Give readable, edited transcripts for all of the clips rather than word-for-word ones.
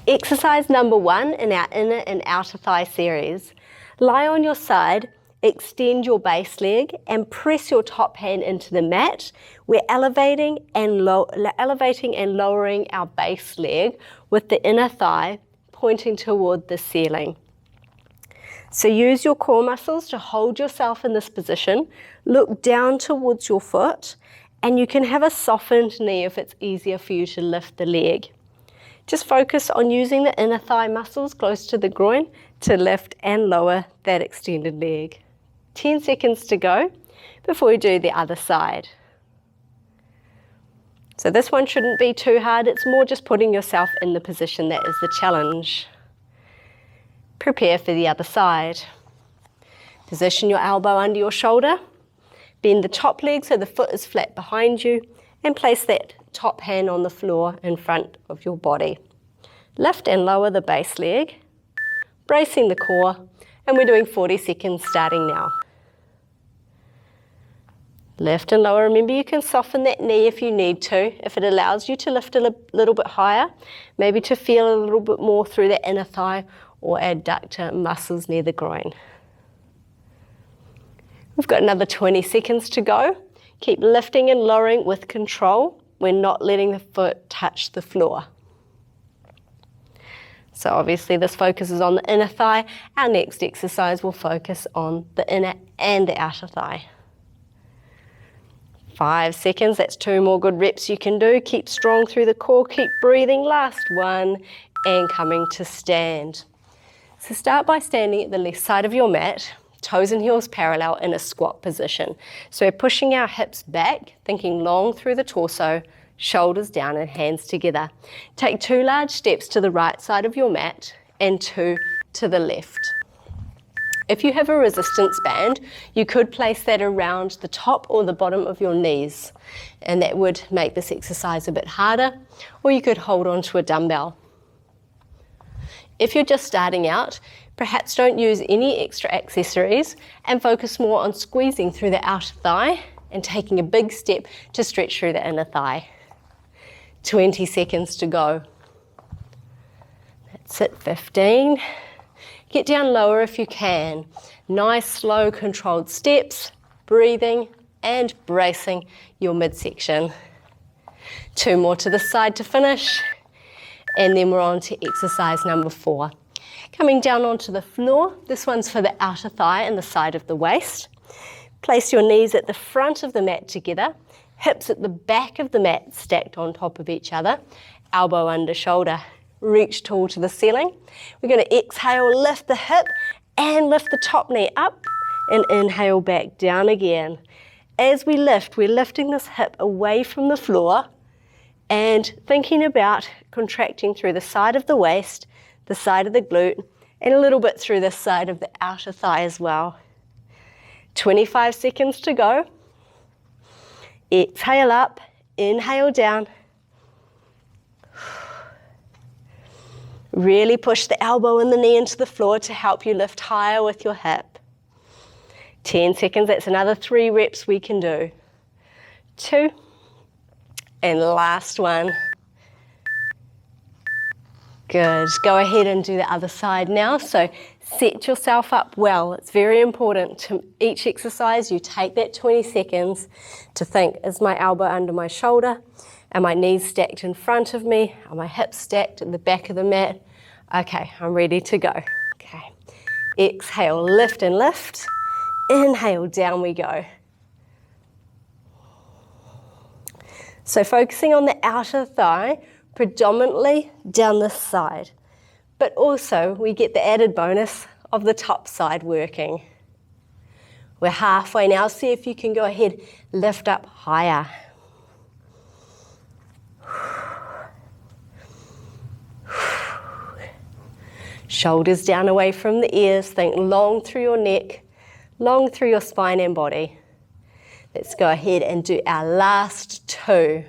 Exercise number 1 in our inner and outer thigh series. Lie on your side, extend your base leg and press your top hand into the mat. We're elevating and lowering our base leg with the inner thigh pointing toward the ceiling. So use your core muscles to hold yourself in this position. Look down towards your foot, and you can have a softened knee if it's easier for you to lift the leg. Just focus on using the inner thigh muscles close to the groin to lift and lower that extended leg. 10 seconds to go before we do the other side. So this one shouldn't be too hard, it's more just putting yourself in the position that is the challenge. Prepare for the other side. Position your elbow under your shoulder, bend the top leg so the foot is flat behind you, and place that top hand on the floor in front of your body. Lift and lower the base leg, bracing the core, and we're doing 40 seconds starting now. Lift and lower. Remember, you can soften that knee if you need to, if it allows you to lift a little bit higher, maybe to feel a little bit more through the inner thigh or adductor muscles near the groin. We've got another 20 seconds to go. Keep lifting and lowering with control. We're not letting the foot touch the floor. So obviously this focuses on the inner thigh. Our next exercise will focus on the inner and the outer thigh. 5 seconds, that's 2 more good reps you can do. Keep strong through the core, keep breathing. Last one, and coming to stand. So start by standing at the left side of your mat, toes and heels parallel in a squat position. So we're pushing our hips back, thinking long through the torso, shoulders down and hands together. Take 2 large steps to the right side of your mat and 2 to the left. If you have a resistance band, you could place that around the top or the bottom of your knees, and that would make this exercise a bit harder, or you could hold on to a dumbbell. If you're just starting out, perhaps don't use any extra accessories and focus more on squeezing through the outer thigh and taking a big step to stretch through the inner thigh. 20 seconds to go. That's it, 15. Get down lower if you can. Nice, slow, controlled steps, breathing and bracing your midsection. 2 more to the side to finish, and then we're on to exercise number 4. Coming down onto the floor, this one's for the outer thigh and the side of the waist. Place your knees at the front of the mat together, hips at the back of the mat stacked on top of each other, elbow under shoulder. Reach tall to the ceiling. We're going to exhale, lift the hip and lift the top knee up, and inhale back down again. As we lift, we're lifting this hip away from the floor and thinking about contracting through the side of the waist, the side of the glute, and a little bit through the side of the outer thigh as well. 25 seconds to go. Exhale up, inhale down. Really push the elbow and the knee into the floor to help you lift higher with your hip. 10 seconds, that's another 3 reps we can do. 2, and last one. Good, go ahead and do the other side now. So set yourself up well. It's very important to each exercise you take that 20 seconds to think, is my elbow under my shoulder? Are my knees stacked in front of me? Are my hips stacked at the back of the mat? Okay, I'm ready to go. Okay, exhale, lift and lift. Inhale, down we go. So focusing on the outer thigh, predominantly down this side, but also we get the added bonus of the top side working. We're halfway now, see if you can go ahead, lift up higher. Shoulders down away from the ears, think long through your neck, long through your spine and body. Let's go ahead and do our last 2.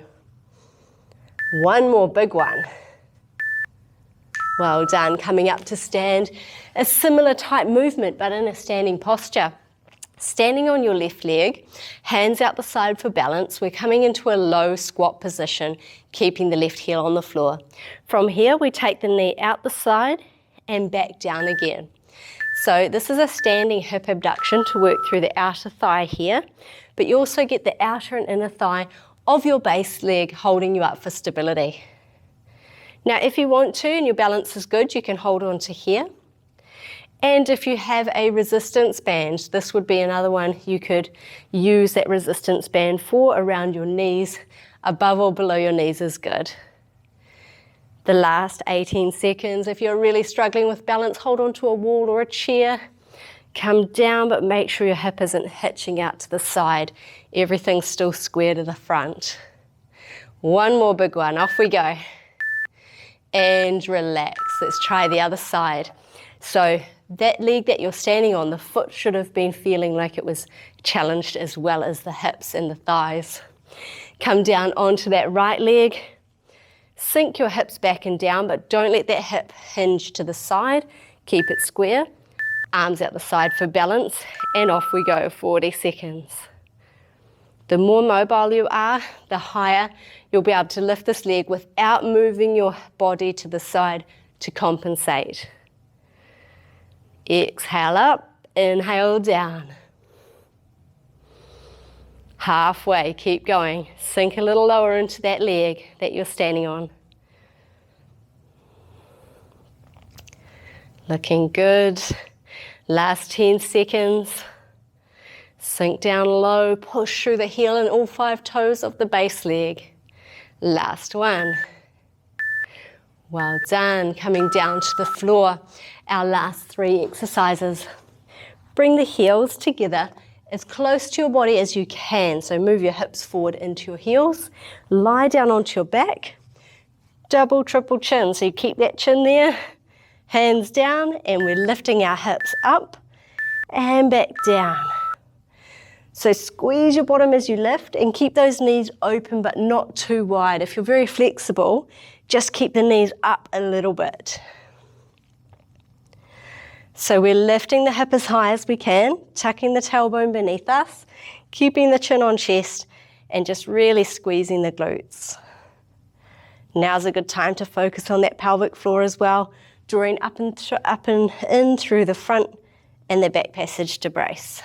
One more big one. Well done. Coming up to stand, a similar type movement but in a standing posture. Standing on your left leg, hands out the side for balance. We're coming into a low squat position, keeping the left heel on the floor. From here, we take the knee out the side and back down again. So this is a standing hip abduction to work through the outer thigh here, but you also get the outer and inner thigh of your base leg holding you up for stability. Now, if you want to and your balance is good, you can hold on to here. And if you have a resistance band, this would be another one you could use that resistance band for around your knees. Above or below your knees is good. The last 18 seconds, if you're really struggling with balance, hold on to a wall or a chair. Come down, but make sure your hip isn't hitching out to the side. Everything's still square to the front. One more big one, off we go. And relax. Let's try the other side. So that leg that you're standing on, the foot should have been feeling like it was challenged as well as the hips and the thighs. Come down onto that right leg. Sink your hips back and down, but don't let that hip hinge to the side. Keep it square. Arms out the side for balance, and off we go, 40 seconds. The more mobile you are, the higher you'll be able to lift this leg without moving your body to the side to compensate. Exhale up, inhale down. Halfway, keep going. Sink a little lower into that leg that you're standing on. Looking good. Last 10 seconds. Sink down low, push through the heel and all 5 toes of the base leg. Last one. Well done. Coming down to the floor. Our last 3 exercises. Bring the heels together as close to your body as you can. So move your hips forward into your heels. Lie down onto your back. Double, triple chin. So you keep that chin there. Hands down, and we're lifting our hips up and back down. So squeeze your bottom as you lift and keep those knees open but not too wide. If you're very flexible, just keep the knees up a little bit. So we're lifting the hip as high as we can, tucking the tailbone beneath us, keeping the chin on chest, and just really squeezing the glutes. Now's a good time to focus on that pelvic floor as well, drawing up and in through the front and the back passage to brace.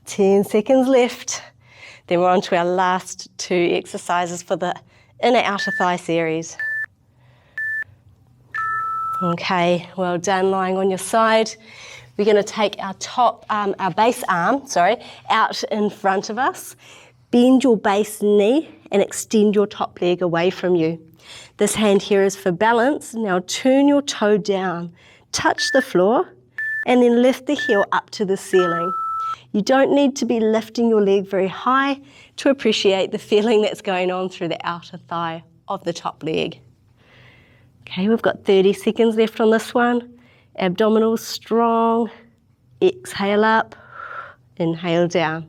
10 seconds left. Then we're on to our last 2 exercises for the inner outer thigh series. Okay, well done lying on your side. We're going to take our base arm, out in front of us. Bend your base knee and extend your top leg away from you. This hand here is for balance. Now turn your toe down, touch the floor, and then lift the heel up to the ceiling. You don't need to be lifting your leg very high to appreciate the feeling that's going on through the outer thigh of the top leg. Okay, we've got 30 seconds left on this one. Abdominals strong. Exhale up, inhale down.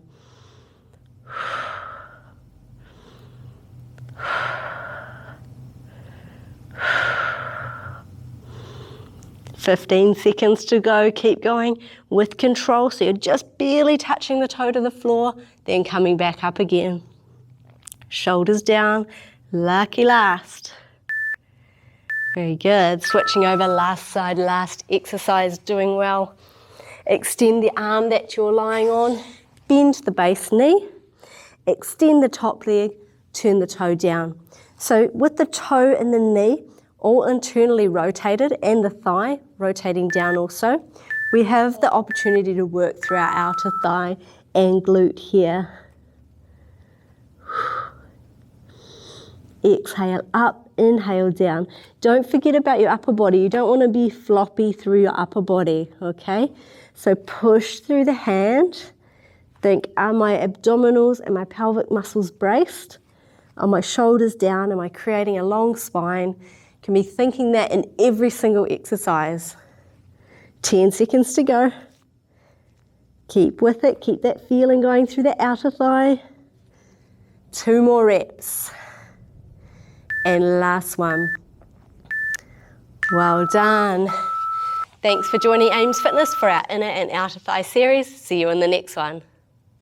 15 seconds to go, keep going with control. So you're just barely touching the toe to the floor, then coming back up again. Shoulders down, lucky last. Very good, switching over last side, last exercise, doing well. Extend the arm that you're lying on, bend the base knee, extend the top leg, turn the toe down. So with the toe and the knee all internally rotated and the thigh rotating down also, we have the opportunity to work through our outer thigh and glute here. Exhale up, inhale down. Don't forget about your upper body. You don't want to be floppy through your upper body, okay? So push through the hand. Think, are my abdominals and my pelvic muscles braced? Are my shoulders down? Am I creating a long spine? You can be thinking that in every single exercise. 10 seconds to go. Keep with it. Keep that feeling going through the outer thigh. 2 more reps. And last one. Well done. Thanks for joining Ames Fitness for our inner and outer thigh series. See you in the next one.